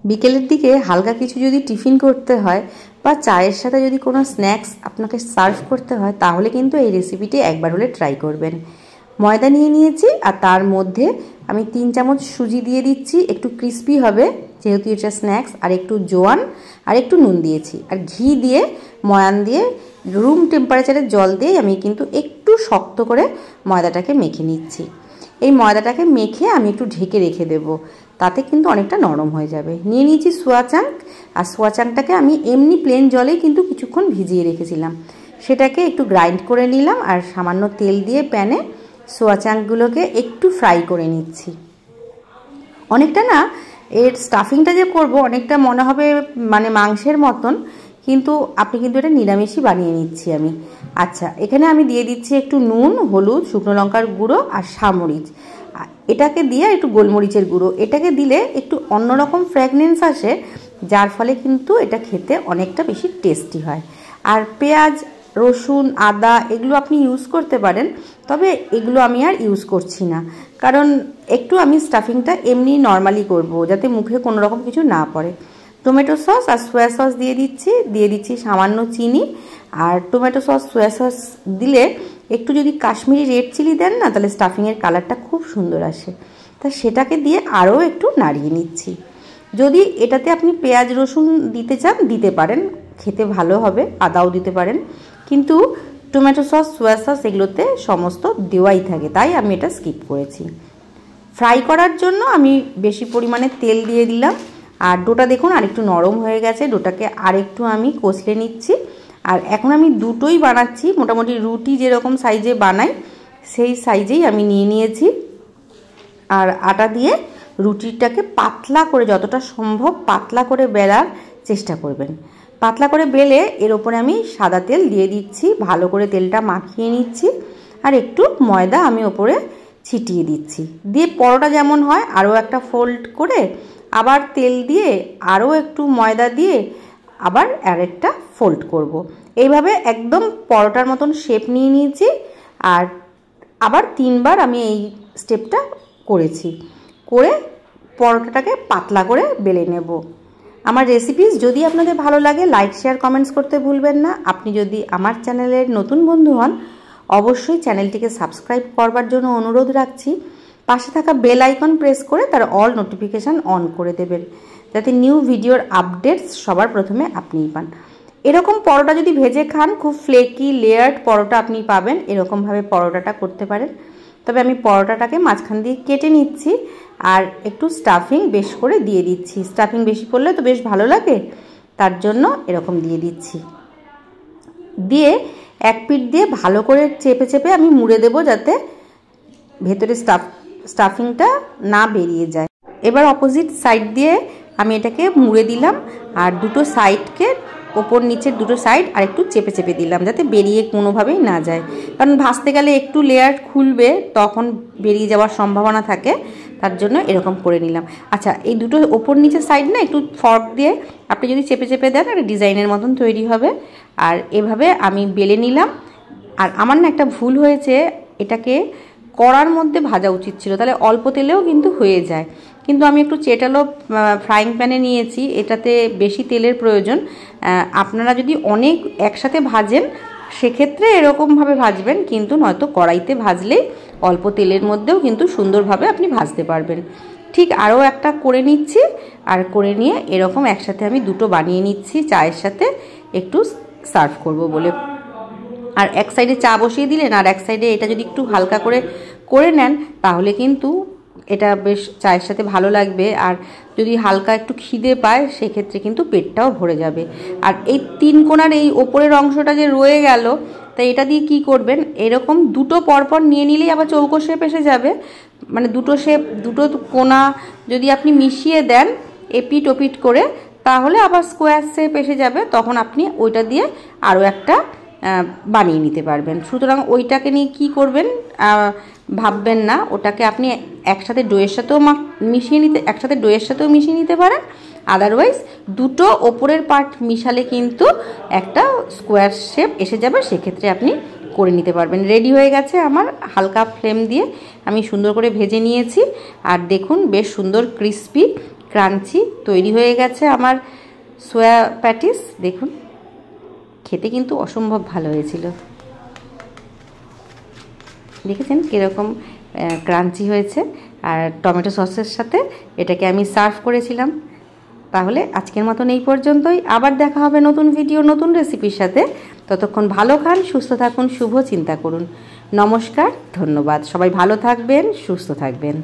বিকেলের দিকে হালকা কিছু যদি টিফিন করতে হয় বা চায়ের সাথে যদি কোনো স্ন্যাক্স আপনাকে সার্ভ করতে হয় তাহলে কিন্তু এই রেসিপিটি একবার হলে ট্রাই করবেন। ময়দা নিয়ে নিয়েছি আর তার মধ্যে আমি 3 চামচ সুজি দিয়ে দিচ্ছি, একটু ক্রিস্পি হবে যেহেতু এটা স্ন্যাক্স, আর একটু জোয়ান আর একটু নুন দিয়েছি, আর ঘি দিয়ে ময়ান দিয়ে রুম টেম্পারেচারের জল দিয়ে আমি কিন্তু একটু শক্ত করে ময়দাটাকে মেখে নিচ্ছি। এই ময়দাটাকে মেখে আমি একটু ঢেকে রেখে দেব, তাতে কিন্তু অনেকটা নরম হয়ে যাবে। নিয়ে নিয়েছি সোয়া চাঙ্ক, আর সোয়া চাঙ্কটাকে আমি এমনি প্লেন জলেই কিন্তু কিছুক্ষণ ভিজিয়ে রেখেছিলাম, সেটাকে একটু গ্রাইন্ড করে নিলাম আর সামান্য তেল দিয়ে প্যানে সোয়া চাঙ্কগুলোকে একটু ফ্রাই করে নিচ্ছি। অনেকটা না এর স্টাফিংটা যে করব অনেকটা মনে হবে মানে মাংসের মতন, কিন্তু আপনি কিন্তু এটা নিরামিষই বানিয়ে নিচ্ছি আমি। আচ্ছা, এখানে আমি দিয়ে দিচ্ছি একটু নুন, হলুদ, শুকনো লঙ্কার গুঁড়ো আর সামরিচ, এটাকে দিয়ে একটু গোলমরিচের গুঁড়ো, এটাকে দিলে একটু অন্যরকম ফ্র্যাগনেন্স আসে, যার ফলে কিন্তু এটা খেতে অনেকটা বেশি টেস্টি হয়। আর পেঁয়াজ, রসুন, আদা এগুলো আপনি ইউজ করতে পারেন, তবে এগুলো আমি আর ইউজ করছি না, কারণ একটু আমি স্টাফিংটা এমনি নর্মালি করব যাতে মুখে কোনো রকম কিছু না পড়ে। টমেটো সস আর সোয়া সস দিয়ে দিচ্ছি সামান্য চিনি, আর টমেটো সস সোয়া সস দিলে একটু যদি কাশ্মীরি রেড চিলি দেন না তাহলে স্টাফিংয়ের কালারটা খুব সুন্দর আসে, তা সেটাকে দিয়ে আরও একটু নাড়িয়ে নিচ্ছি। যদি এটাতে আপনি পেঁয়াজ রসুন দিতে চান দিতে পারেন, খেতে ভালো হবে, আদাও দিতে পারেন, কিন্তু টমেটো সস সোয়া সস এগুলোতে সমস্ত দেওয়াই থাকে, তাই আমি এটা স্কিপ করেছি। ফ্রাই করার জন্য আমি বেশি পরিমাণে তেল দিয়ে দিলাম, আর ডোটা দেখুন আরেকটু নরম হয়ে গেছে, ডোটাকে আরেকটু আমি কষলে নিচ্ছি। আর এখন আমি দুটোই বানাচ্ছি, মোটামুটি রুটি যেরকম সাইজে বানাই সেই সাইজেই আমি নিয়ে নিয়েছি। আর আটা দিয়ে রুটিটাকে পাতলা করে, যতটা সম্ভব পাতলা করে বেলার চেষ্টা করবেন। পাতলা করে বেলে এর ওপরে আমি সাদা তেল দিয়ে দিচ্ছি, ভালো করে তেলটা মাখিয়ে নিচ্ছি, আর একটু ময়দা আমি ওপরে ছিটিয়ে দিচ্ছি। দিয়ে পরোটা যেমন হয় আরও একটা ফোল্ড করে আবার তেল দিয়ে আরও একটু ময়দা দিয়ে আবার আরেকটা ফোল্ড করব। এইভাবে একদম পরোটার মতন শেপ নিয়ে নিয়েছি, আর আবার 3 বার আমি এই স্টেপটা করেছি, করে পরোটাটাকে পাতলা করে বেলে নেব। আমার রেসিপিস যদি আপনাদের ভালো লাগে লাইক শেয়ার কমেন্টস করতে ভুলবেন না। আপনি যদি আমার চ্যানেলের নতুন বন্ধু হন অবশ্যই চ্যানেলটিকে সাবস্ক্রাইব করবার জন্য অনুরোধ রাখছি। পাশে থাকা বেল আইকন প্রেস করে তার অল নোটিফিকেশান অন করে দেবেন, যাতে নিউ ভিডিওর আপডেটস সবার প্রথমে আপনিই পান। এরকম পরোটা যদি ভেজে খান খুব ফ্লেকি লেয়ার্ড পরোটা আপনি পাবেন, এরকমভাবে পরোটাটা করতে পারেন। তবে আমি পরোটাটাকে মাঝখান দিয়ে কেটে নিচ্ছি আর একটু স্টাফিং বেশ করে দিয়ে দিচ্ছি। স্টাফিং বেশি পড়লে তো বেশ ভালো লাগে, তার জন্য এরকম দিয়ে দিচ্ছি। দিয়ে এক পিঠ দিয়ে ভালো করে চেপে চেপে আমি মুড়ে দেবো, যাতে ভেতরে স্টাফিংটা না বেরিয়ে যায়। এবার অপোজিট সাইড দিয়ে আমি এটাকে মুড়ে দিলাম, আর দুটো সাইডকে ওপর নিচের দুটো সাইড আর একটু চেপে চেপে দিলাম যাতে বেরিয়ে কোনোভাবেই না যায়, কারণ ভাজতে গেলে একটু লেয়ার খুলবে তখন বেরিয়ে যাওয়ার সম্ভাবনা থাকে, তার জন্য এরকম করে নিলাম। আচ্ছা, এই দুটো ওপর নিচের সাইড না একটু ফর্ক দিয়ে আপনি যদি চেপে চেপে দেন একটা ডিজাইনের মতন তৈরি হবে। আর এভাবে আমি বেলে নিলাম। আর আমার না একটা ভুল হয়েছে, এটাকে কড়ার মধ্যে ভাজা উচিত ছিল, তাহলে অল্প তেলেও কিন্তু হয়ে যায়, কিন্তু আমি একটু চেটালো ফ্রাইং প্যানে নিয়েছি, এটাতে বেশি তেলের প্রয়োজন। আপনারা যদি অনেক একসাথে ভাজেন সেক্ষেত্রে এরকমভাবে ভাজবেন, কিন্তু নয়তো কড়াইতে ভাজলেই অল্প তেলের মধ্যেও কিন্তু সুন্দরভাবে আপনি ভাজতে পারবেন। ঠিক আরও একটা করে নিচ্ছি, আর করে নিয়ে এরকম একসাথে আমি দুটো বানিয়ে নিচ্ছি চায়ের সাথে একটু সার্ভ করব বলে। আর এক সাইডে চা বসিয়ে দিলেন আর এক সাইডে এটা যদি একটু হালকা করে নেন তাহলে কিন্তু এটা বেশ চায়ের সাথে ভালো লাগবে। আর যদি হালকা একটু খিদে পায় সেক্ষেত্রে কিন্তু পেটটাও ভরে যাবে। আর এই 3 কোণার এই ওপরের অংশটা যে রয়ে গেল, তাই এটা দিয়ে কি করবেন, এরকম দুটো পরপর নিয়ে নিলেই আবার চৌকো শেপ এসে যাবে। মানে দুটো কোণা যদি আপনি মিশিয়ে দেন এপিট ওপিট করে, তাহলে আবার স্কোয়ার শেপ এসে যাবে, তখন আপনি ওইটা দিয়ে আরও একটা বানিয়ে নিতে পারবেন। সুতরাং ওইটাকে নিয়ে কি করবেন ভাববেন না, ওটাকে আপনি একসাথে ডোয়ের সাথেও মিশিয়ে নিতে পারেন। আদারওয়াইজ দুটো ওপরের পার্ট মিশালে কিন্তু একটা স্কোয়ার শেপ এসে যাবে, সেক্ষেত্রে আপনি করে নিতে পারবেন। রেডি হয়ে গেছে আমার, হালকা ফ্লেম দিয়ে আমি সুন্দর করে ভেজে নিয়েছি। আর দেখুন বেশ সুন্দর ক্রিস্পি ক্রাঞ্চি। তৈরি হয়ে গেছে আমার সোয়া প্যাটিস। দেখুন খেতে কিন্তু অসম্ভব ভালো হয়েছিল, দেখেছেন কীরকম ক্রাঞ্চি হয়েছে। আর টমেটো সসের সাথে এটাকে আমি সার্ভ করেছিলাম। তাহলে আজকের মতন এই পর্যন্তই, আবার দেখা হবে নতুন ভিডিও নতুন রেসিপির সাথে। ততক্ষণ ভালো খান, সুস্থ থাকুন, শুভ চিন্তা করুন। নমস্কার, ধন্যবাদ। সবাই ভালো থাকবেন, সুস্থ থাকবেন।